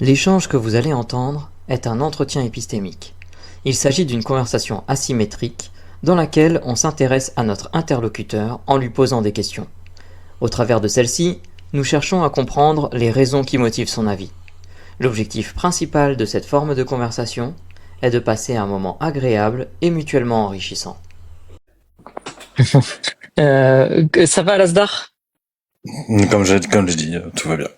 L'échange que vous allez entendre est un entretien épistémique. Il s'agit d'une conversation asymétrique dans laquelle on s'intéresse à notre interlocuteur en lui posant des questions. Au travers de celle-ci, nous cherchons à comprendre les raisons qui motivent son avis. L'objectif principal de cette forme de conversation est de passer un moment agréable et mutuellement enrichissant. Ça va, Lasdar? Comme je dis, tout va bien.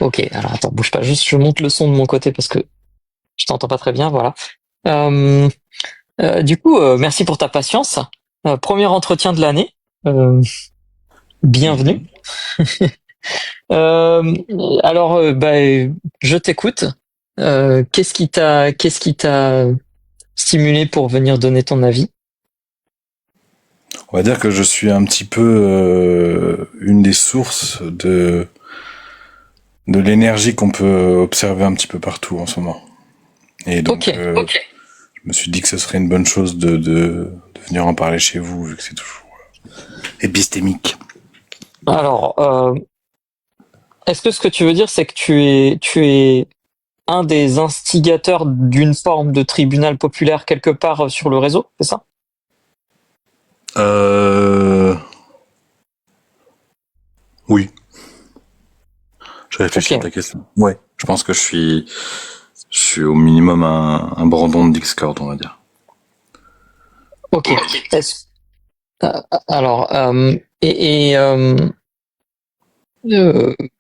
Ok, alors attends, bouge pas, juste je monte le son de mon côté parce que je t'entends pas très bien, voilà. Du coup, merci pour ta patience. Premier entretien de l'année. Bienvenue. Je t'écoute. Qu'est-ce qui t'a stimulé pour venir donner ton avis? On va dire que je suis un petit peu une des sources de l'énergie qu'on peut observer un petit peu partout en ce moment. Et donc, je me suis dit que ce serait une bonne chose de venir en parler chez vous, vu que c'est toujours épistémique. Alors, est-ce que ce que tu veux dire, c'est que tu es un des instigateurs d'une forme de tribunal populaire quelque part sur le réseau, c'est ça? Oui. Je réfléchis à ta question. Ouais, je pense que je suis au minimum un brandon de Discord, on va dire. Ok.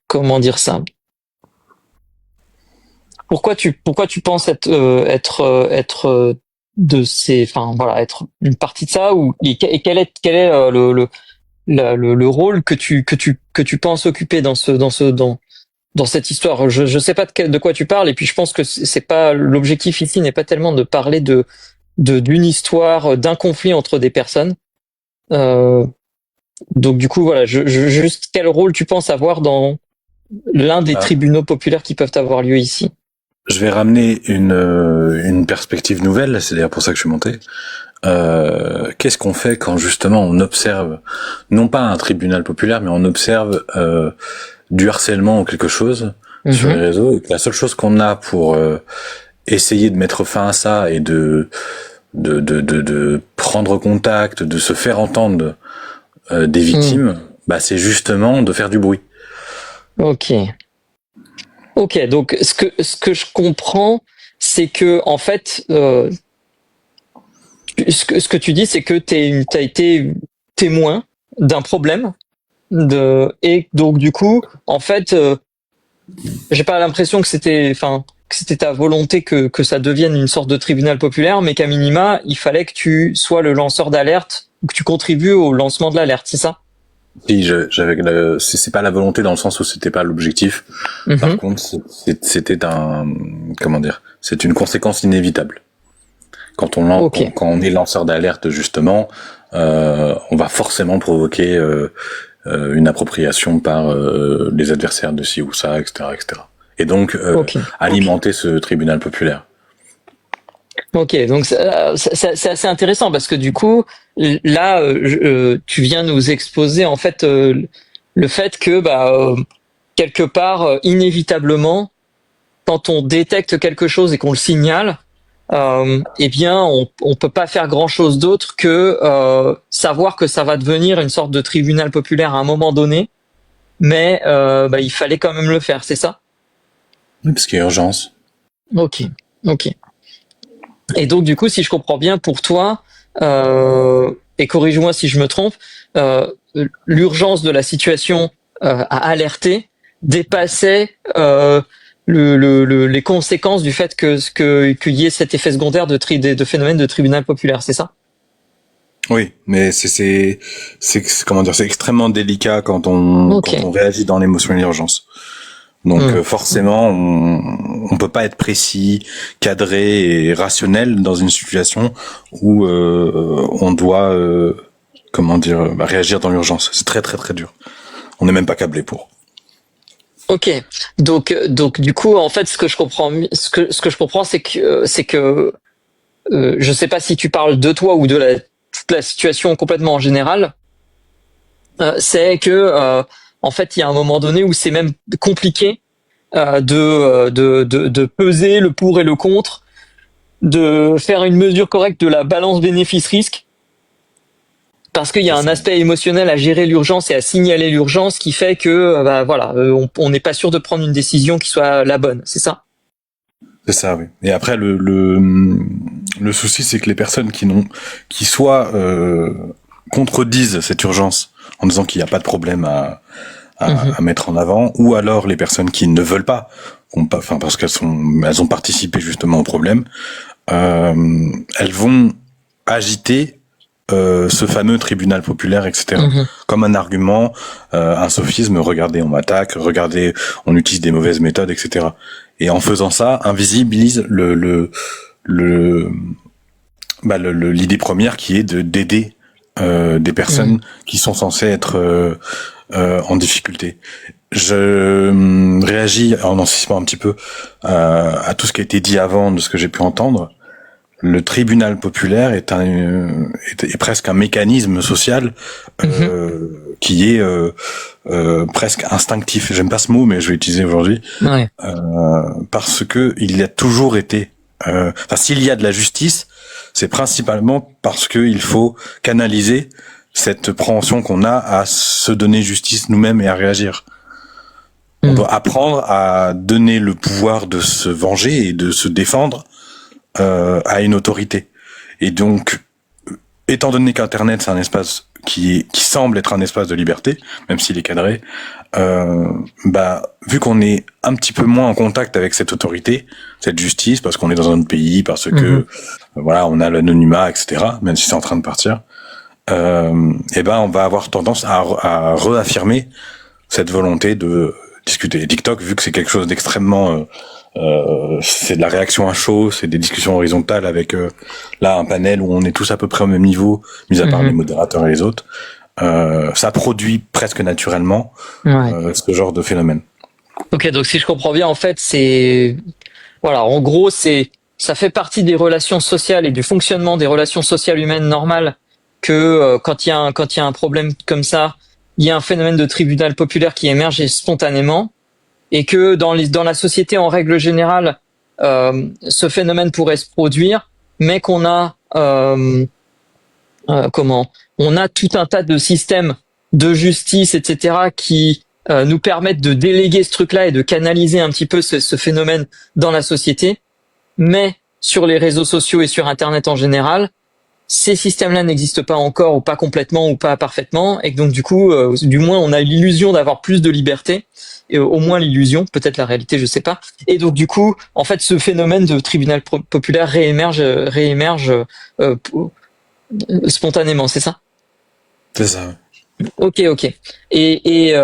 Comment dire ça? Pourquoi tu penses être de ces, enfin voilà, être une partie de ça, ou et quel est le rôle que tu penses occuper dans cette histoire? Je sais pas de quoi tu parles, et puis je pense que c'est pas l'objectif ici, n'est pas tellement de parler d'une histoire, d'un conflit entre des personnes. Donc du coup voilà, juste quel rôle tu penses avoir dans l'un des tribunaux populaires qui peuvent avoir lieu ici? Je vais ramener une perspective nouvelle, c'est d'ailleurs pour ça que je suis monté. Qu'est-ce qu'on fait quand justement on observe, non pas un tribunal populaire, mais on observe du harcèlement ou quelque chose sur les réseaux, et que la seule chose qu'on a pour essayer de mettre fin à ça et de prendre contact, de se faire entendre des victimes, bah c'est justement de faire du bruit. Ok, donc ce que je comprends, c'est que en fait, ce que tu dis, c'est que t'as été témoin d'un problème et donc du coup, en fait, j'ai pas l'impression que c'était ta volonté que ça devienne une sorte de tribunal populaire, mais qu'à minima, il fallait que tu sois le lanceur d'alerte, ou que tu contribues au lancement de l'alerte, c'est ça? Si c'est pas la volonté dans le sens où c'était pas l'objectif. Par contre, c'était c'est une conséquence inévitable. Quand on est lanceur d'alerte justement, on va forcément provoquer une appropriation par les adversaires de ci ou ça, etc., etc. Et donc alimenter ce tribunal populaire. Ok, donc c'est assez intéressant parce que du coup, là, tu viens nous exposer en fait le fait que quelque part, inévitablement, quand on détecte quelque chose et qu'on le signale, eh bien, on peut pas faire grand chose d'autre que savoir que ça va devenir une sorte de tribunal populaire à un moment donné, mais il fallait quand même le faire, c'est ça? Oui, parce qu'il y a urgence. Ok. Et donc du coup, si je comprends bien, pour toi, et corrige-moi si je me trompe, l'urgence de la situation à alerter dépassait les conséquences du fait qu'il y ait cet effet secondaire de phénomène de tribunal populaire, c'est ça? Oui, mais c'est comment dire, c'est extrêmement délicat quand on réagit dans l'émotion et l'urgence. Donc forcément, on peut pas être précis, cadré et rationnel dans une situation où on doit réagir dans l'urgence. C'est très très très dur. On n'est même pas câblé pour. Ok, donc du coup en fait ce que je comprends, c'est que je sais pas si tu parles de toi ou de toute la situation complètement en général. C'est que en fait il y a un moment donné où c'est même compliqué de peser le pour et le contre, de faire une mesure correcte de la balance bénéfice-risque, parce qu'il y a un aspect émotionnel à gérer l'urgence et à signaler l'urgence qui fait que on n'est pas sûr de prendre une décision qui soit la bonne, c'est ça? C'est ça, oui. Et après, le souci, c'est que les personnes qui soit contredisent cette urgence en disant qu'il n'y a pas de problème à mettre en avant, ou alors les personnes qui ne veulent pas, parce elles ont participé justement au problème, elles vont agiter ce fameux tribunal populaire, etc. Comme un argument, un sophisme. Regardez, on m'attaque. Regardez, on utilise des mauvaises méthodes, etc. Et en faisant ça, invisibilise l'idée première qui est d'aider des personnes qui sont censées être en difficulté. Je réagis en insistant un petit peu à tout ce qui a été dit avant de ce que j'ai pu entendre. Le tribunal populaire est presque un mécanisme social qui est presque instinctif. J'aime pas ce mot, mais je vais l'utiliser aujourd'hui. Ouais. Parce que il a toujours été. S'il y a de la justice, c'est principalement parce que il faut canaliser cette préhension qu'on a à se donner justice nous-mêmes et à réagir. On doit apprendre à donner le pouvoir de se venger et de se défendre à une autorité. Et donc, étant donné qu'Internet, c'est un espace qui semble être un espace de liberté, même s'il est cadré, vu qu'on est un petit peu moins en contact avec cette autorité, cette justice, parce qu'on est dans un autre pays, parce que on a l'anonymat, etc., même si c'est en train de partir, on va avoir tendance à réaffirmer cette volonté de discuter. Et TikTok, vu que c'est quelque chose d'extrêmement c'est de la réaction à chaud, c'est des discussions horizontales avec là un panel où on est tous à peu près au même niveau, mis à part les modérateurs et les autres. Ça produit presque naturellement ce genre de phénomène. Ok, donc si je comprends bien, en fait, en gros, ça fait partie des relations sociales et du fonctionnement des relations sociales humaines normales que quand il y a un problème comme ça, il y a un phénomène de tribunal populaire qui émerge spontanément. Et que dans la société en règle générale, ce phénomène pourrait se produire, mais qu'on a on a tout un tas de systèmes de justice, etc., qui nous permettent de déléguer ce truc-là et de canaliser un petit peu ce phénomène dans la société. Mais sur les réseaux sociaux et sur Internet en général, ces systèmes-là n'existent pas encore, ou pas complètement, ou pas parfaitement, et que donc du coup, du moins, on a l'illusion d'avoir plus de liberté, et au moins l'illusion, peut-être la réalité, je sais pas. Et donc du coup, en fait, ce phénomène de tribunal populaire réémerge spontanément, c'est ça? C'est ça. Ok. Et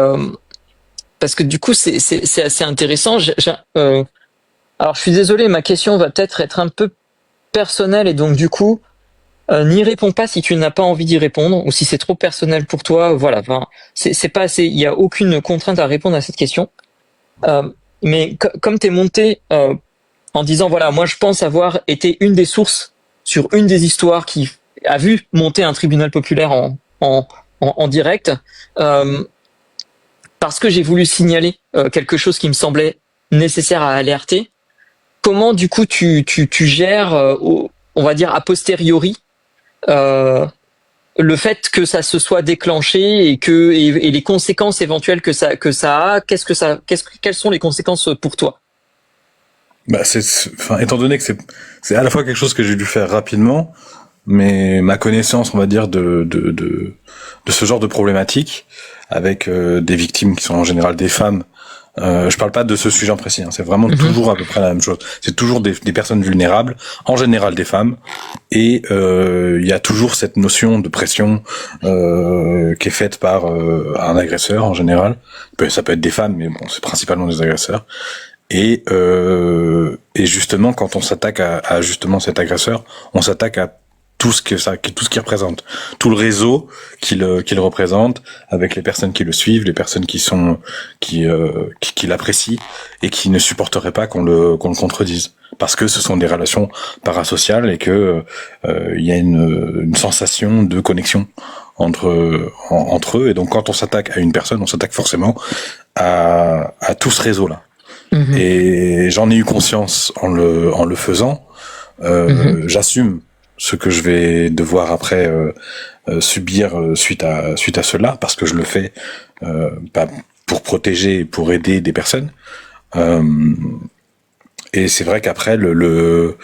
parce que du coup, c'est assez intéressant. Alors, je suis désolé, ma question va peut-être être un peu personnelle, et donc du coup, n'y réponds pas si tu n'as pas envie d'y répondre, ou si c'est trop personnel pour toi. Voilà, c'est pas assez. Il y a aucune contrainte à répondre à cette question. Mais comme t'es monté en disant voilà, moi je pense avoir été une des sources sur une des histoires qui a vu monter un tribunal populaire en direct, parce que j'ai voulu signaler quelque chose qui me semblait nécessaire à alerter. Comment du coup tu gères, on va dire a posteriori, le fait que ça se soit déclenché et les conséquences éventuelles que ça a, quelles sont les conséquences pour toi? Étant donné que c'est à la fois quelque chose que j'ai dû faire rapidement, mais ma connaissance, on va dire, de ce genre de problématique avec des victimes qui sont en général des femmes. Je parle pas de ce sujet en précis, hein, c'est vraiment toujours à peu près la même chose. C'est toujours des personnes vulnérables, en général des femmes, et il y a toujours cette notion de pression qui est faite par un agresseur en général. Ça peut être des femmes, mais bon, c'est principalement des agresseurs. Et justement, quand on s'attaque à justement cet agresseur, on s'attaque à tout ce qu'il représente, tout le réseau qu'il représente, avec les personnes qui le suivent, les personnes qui l'apprécient et qui ne supporteraient pas qu'on le contredise, parce que ce sont des relations parasociales et que il y a une sensation de connexion entre eux, et donc quand on s'attaque à une personne, on s'attaque forcément à tout ce réseau-là. Et j'en ai eu conscience en le faisant. J'assume ce que je vais devoir après subir suite à cela, parce que je le fais pas pour protéger et pour aider des personnes. Et c'est vrai qu'après tout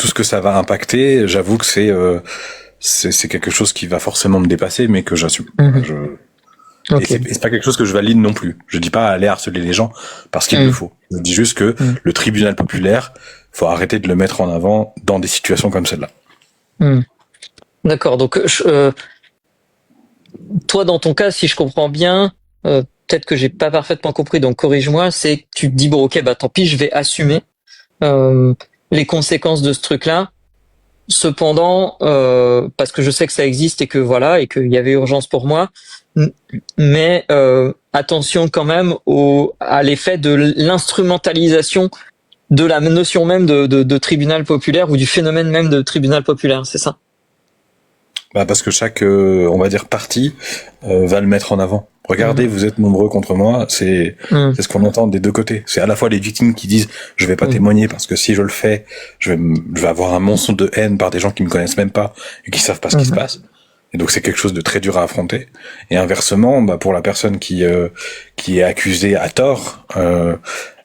ce que ça va impacter, j'avoue que c'est quelque chose qui va forcément me dépasser, mais que j'assume. Okay. Et c'est pas quelque chose que je valide non plus. Je dis pas aller harceler les gens parce qu'il le faut. Je dis juste que le tribunal populaire, faut arrêter de le mettre en avant dans des situations comme celle-là. D'accord. Donc, toi, dans ton cas, si je comprends bien, peut-être que j'ai pas parfaitement compris, donc corrige-moi, c'est que tu te dis, bon, ok, bah tant pis, je vais assumer les conséquences de ce truc-là. Cependant, parce que je sais que ça existe et que voilà, et qu'il y avait urgence pour moi, mais attention quand même à l'effet de l'instrumentalisation de la notion même de tribunal populaire ou du phénomène même de tribunal populaire, c'est ça? Parce que chaque, on va dire, partie va le mettre en avant. Regardez, vous êtes nombreux contre moi. C'est ce qu'on entend des deux côtés. C'est à la fois les victimes qui disent je vais pas témoigner parce que si je le fais, je vais avoir un monstre de haine par des gens qui me connaissent même pas et qui savent pas ce qui se passe. Et donc c'est quelque chose de très dur à affronter. Et inversement, pour la personne qui est accusée à tort,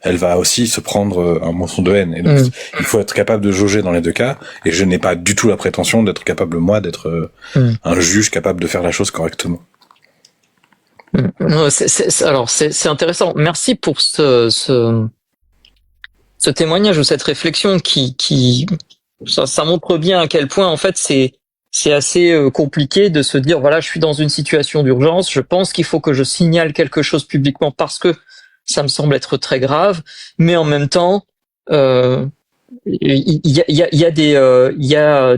elle va aussi se prendre un monstre de haine. Et donc il faut être capable de jauger dans les deux cas. Et je n'ai pas du tout la prétention d'être capable moi d'être un juge capable de faire la chose correctement. Alors c'est intéressant. Merci pour ce témoignage ou cette réflexion qui ça montre bien à quel point en fait c'est assez compliqué de se dire voilà, je suis dans une situation d'urgence, je pense qu'il faut que je signale quelque chose publiquement parce que ça me semble être très grave, mais en même temps il y a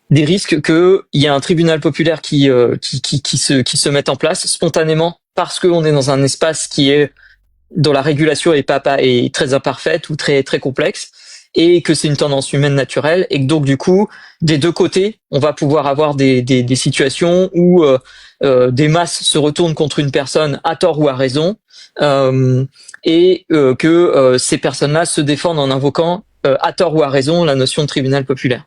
des risques que il y a un tribunal populaire qui se mette en place spontanément parce qu'on est dans un espace qui est dont la régulation est très imparfaite ou très très complexe, et que c'est une tendance humaine naturelle, et que donc du coup des deux côtés on va pouvoir avoir des situations où des masses se retournent contre une personne à tort ou à raison, et que ces personnes-là se défendent en invoquant à tort ou à raison la notion de tribunal populaire.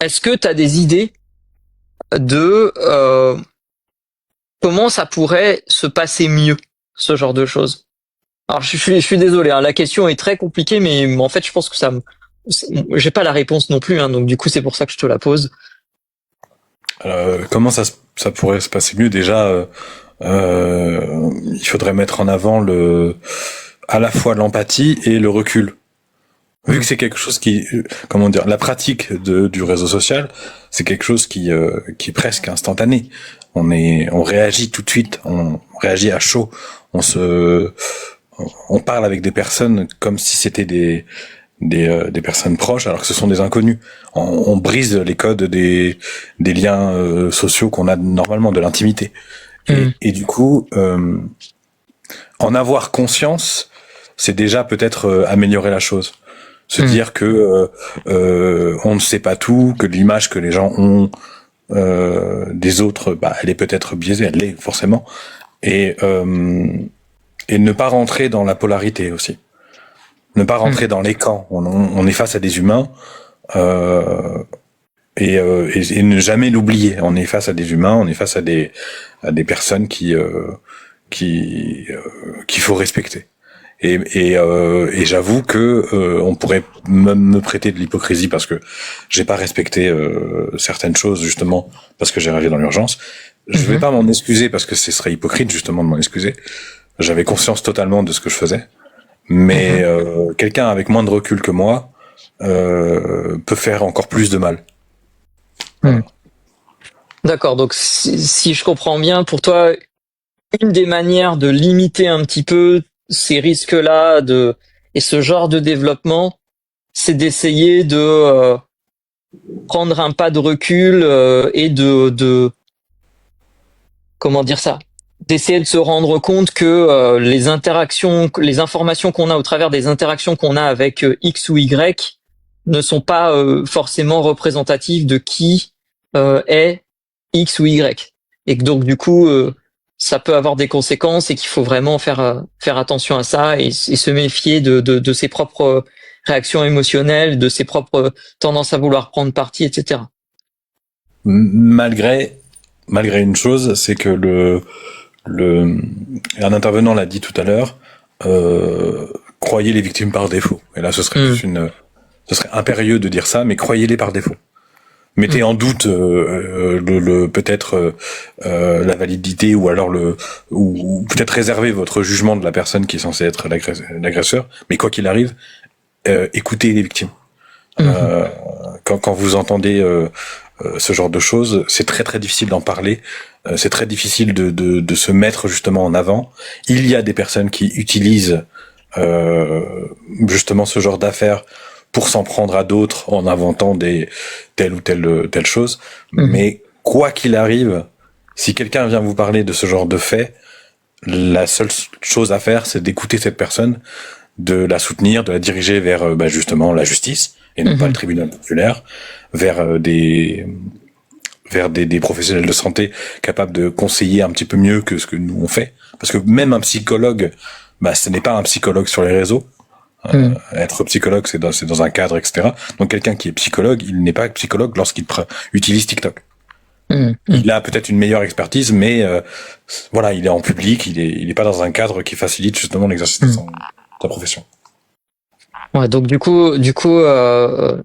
Est-ce que tu as des idées de comment ça pourrait se passer mieux, ce genre de choses? Alors je suis désolé, hein, la question est très compliquée, mais en fait je pense que j'ai pas la réponse non plus, hein, donc du coup c'est pour ça que je te la pose. Comment ça pourrait se passer mieux? Déjà, il faudrait mettre en avant à la fois l'empathie et le recul. Vu que c'est quelque chose la pratique du réseau social, c'est quelque chose qui est presque instantané. On réagit tout de suite, on réagit à chaud, on parle avec des personnes comme si c'était des personnes proches, alors que ce sont des inconnus. On brise les codes des liens sociaux qu'on a normalement, de l'intimité. Et du coup, en avoir conscience, c'est déjà peut-être améliorer la chose. Se dire que on ne sait pas tout, que l'image que les gens ont des autres, elle est peut-être biaisée, elle l'est forcément, et ne pas rentrer dans la polarité aussi, ne pas rentrer dans les camps. On est face à des humains et ne jamais l'oublier. On est face à des humains, on est face à des personnes qu'il faut respecter. Et j'avoue que on pourrait me prêter de l'hypocrisie parce que j'ai pas respecté certaines choses, justement parce que j'ai réagi dans l'urgence. Je vais pas m'en excuser parce que ce serait hypocrite justement de m'en excuser. J'avais conscience totalement de ce que je faisais, mais quelqu'un avec moins de recul que moi peut faire encore plus de mal. Voilà. D'accord, donc si je comprends bien, pour toi, une des manières de limiter un petit peu ces risques-là et ce genre de développement, c'est d'essayer de prendre un pas de recul et de comment dire ça, d'essayer de se rendre compte que les informations qu'on a au travers des interactions qu'on a avec X ou Y ne sont pas forcément représentatives de qui est X ou Y, et que donc du coup ça peut avoir des conséquences et qu'il faut vraiment faire attention à ça et se méfier de ses propres réactions émotionnelles, de ses propres tendances à vouloir prendre parti, etc. Malgré une chose, c'est que un intervenant l'a dit tout à l'heure, croyez les victimes par défaut. Et là, ce serait ce serait impérieux de dire ça, mais croyez-les par défaut. Mettez en doute peut-être la validité ou alors ou peut-être réserver votre jugement de la personne qui est censée être l'agresseur, mais quoi qu'il arrive, écoutez les victimes. Quand vous entendez ce genre de choses, c'est très très difficile d'en parler, c'est très difficile de se mettre justement en avant. Il y a des personnes qui utilisent justement ce genre d'affaires pour s'en prendre à d'autres en inventant telle ou telle chose. Mais quoi qu'il arrive, si quelqu'un vient vous parler de ce genre de fait, la seule chose à faire, c'est d'écouter cette personne, de la soutenir, de la diriger vers justement la justice et non pas le tribunal populaire, vers des professionnels de santé capables de conseiller un petit peu mieux que ce que nous on fait. Parce que même un psychologue, ce n'est pas un psychologue sur les réseaux. Être psychologue, c'est dans un cadre, etc. Donc quelqu'un qui est psychologue, il n'est pas psychologue lorsqu'il utilise TikTok. Il a peut-être une meilleure expertise, mais voilà, il est en public, il est pas dans un cadre qui facilite justement l'exercice de sa profession. Ouais, donc du coup, on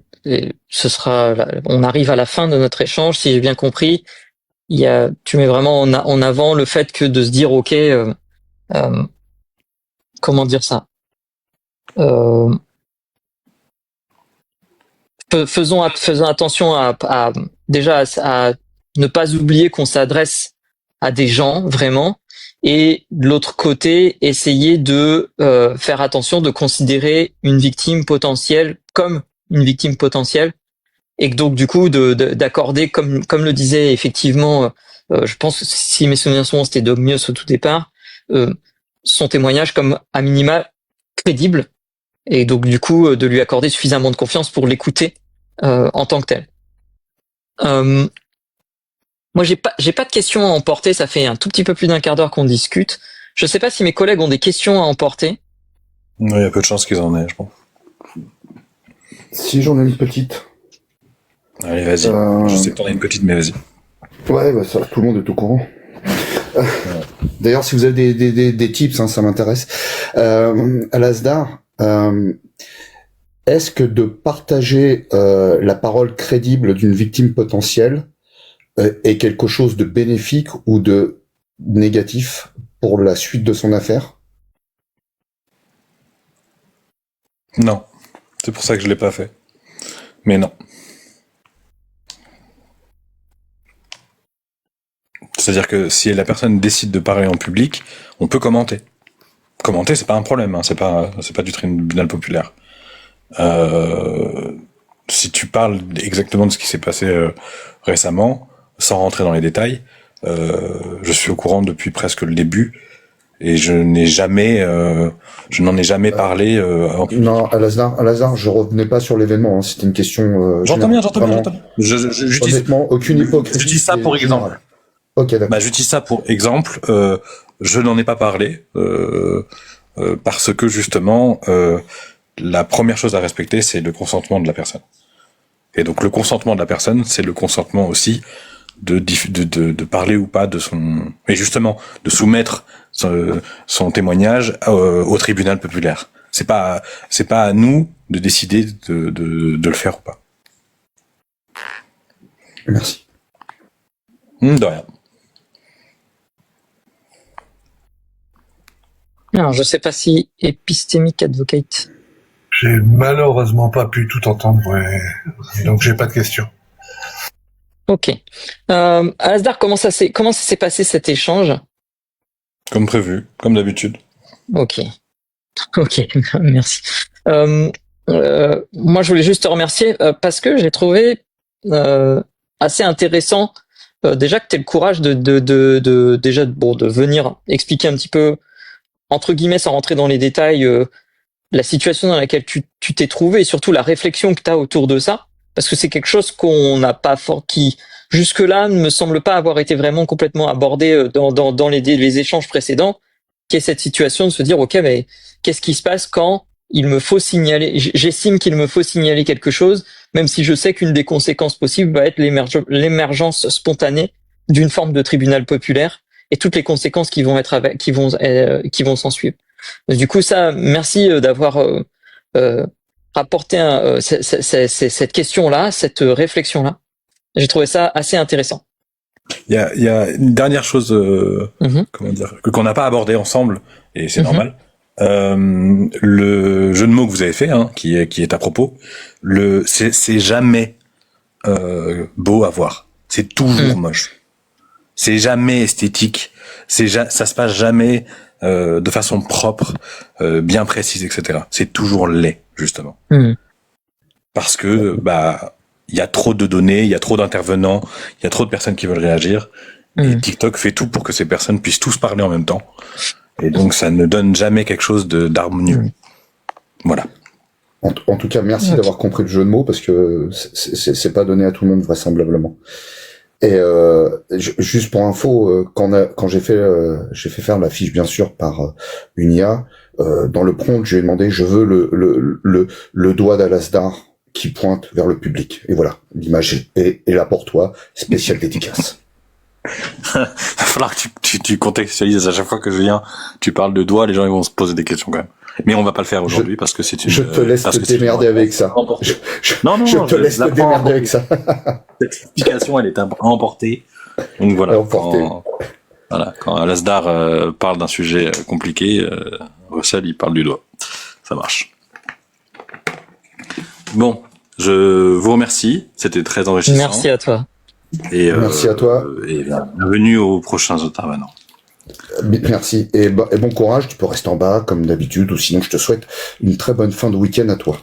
arrive à la fin de notre échange, si j'ai bien compris. Tu mets vraiment en avant le fait que de se dire, ok, comment dire ça? Faisons attention à ne pas oublier qu'on s'adresse à des gens vraiment, et de l'autre côté essayer de faire attention de considérer une victime potentielle comme une victime potentielle, et que donc du coup d'accorder comme le disait effectivement je pense que si mes souvenirs sont bons, c'était Doug Mios au tout départ, son témoignage comme à minima crédible, et donc du coup de lui accorder suffisamment de confiance pour l'écouter en tant que tel. Moi j'ai pas de questions à emporter, ça fait un tout petit peu plus d'un quart d'heure qu'on discute. Je sais pas si mes collègues ont des questions à emporter. Il y a peu de chances qu'ils en aient, je pense. Si, j'en ai une petite. Allez, vas-y. Je sais que t'en as une petite, mais vas-y. Ouais, ça, tout le monde est au courant. D'ailleurs, si vous avez des tips, ça m'intéresse. Alasdair, est-ce que de partager la parole crédible d'une victime potentielle est quelque chose de bénéfique ou de négatif pour la suite de son affaire? Non. C'est pour ça que je l'ai pas fait. Mais non. C'est-à-dire que si la personne décide de parler en public, on peut commenter. Commenter, c'est pas un problème, c'est pas du tribunal populaire. Si tu parles exactement de ce qui s'est passé récemment, sans rentrer dans les détails, je suis au courant depuis presque le début, et je n'en ai jamais parlé. Non, Alasdair, je revenais pas sur l'événement, c'était une question. J'entends bien. Honnêtement, aucune hypocrisie. Je dis ça pour exemple. Ok, d'accord. Je dis ça pour exemple. Je n'en ai pas parlé parce que justement, la première chose à respecter, c'est le consentement de la personne. Et donc le consentement de la personne, c'est le consentement aussi de parler ou pas de son, et justement de soumettre son témoignage au tribunal populaire. C'est pas à nous de décider de le faire ou pas. Merci. De rien. Alors, je sais pas si Epistemic Advocate. J'ai malheureusement pas pu tout entendre, donc j'ai pas de questions. Ok. Alasdair, comment ça s'est passé cet échange? Comme prévu, comme d'habitude. Ok, merci. Moi, je voulais juste te remercier parce que j'ai trouvé assez intéressant déjà que tu aies le courage de venir expliquer un petit peu, entre guillemets, sans rentrer dans les détails, la situation dans laquelle tu t'es trouvé, et surtout la réflexion que tu as autour de ça, parce que c'est quelque chose qu'on n'a pas jusque-là ne me semble pas avoir été vraiment complètement abordé dans les échanges précédents, qui est cette situation de se dire, ok, mais qu'est-ce qui se passe quand il me faut signaler, j'estime qu'il me faut signaler quelque chose, même si je sais qu'une des conséquences possibles va être l'émergence spontanée d'une forme de tribunal populaire et toutes les conséquences qui vont s'en suivre. Du coup, ça, merci d'avoir apporté cette question-là, cette réflexion-là. J'ai trouvé ça assez intéressant. Il y a une dernière chose, comment dire, qu'on n'a pas abordé ensemble, et c'est normal. Le jeu de mots que vous avez fait, hein, qui est à propos, c'est jamais beau à voir. C'est toujours moche. C'est jamais esthétique. Ça se passe jamais de façon propre, bien précise, etc. C'est toujours laid, justement. Parce que il y a trop de données, il y a trop d'intervenants, il y a trop de personnes qui veulent réagir. Et TikTok fait tout pour que ces personnes puissent tous parler en même temps. Et donc, ça ne donne jamais quelque chose d'harmonieux. Voilà. En tout cas, merci d'avoir compris le jeu de mots, parce que c'est pas donné à tout le monde, vraisemblablement. Et juste pour info, quand j'ai fait faire la fiche, bien sûr, par une IA, dans le prompt, j'ai demandé, je veux le doigt d'Alasdar qui pointe vers le public. Et voilà, l'image est là pour toi, spéciale dédicace. Il va falloir que tu contextualises à chaque fois que je viens, tu parles de doigts, les gens ils vont se poser des questions quand même. Mais on va pas le faire aujourd'hui parce que c'est une... Je te laisse te démerder avec ça. Non, je te laisse te démerder avec ça. Cette explication, elle est à emporter. Donc voilà. Quand Alasdar parle d'un sujet compliqué, Russell il parle du doigt. Ça marche. Bon, je vous remercie. C'était très enrichissant. Merci à toi. Et, merci à toi. Et bienvenue aux prochains intervenants. Merci. Et bon courage. Tu peux rester en bas, comme d'habitude, ou sinon je te souhaite une très bonne fin de week-end à toi.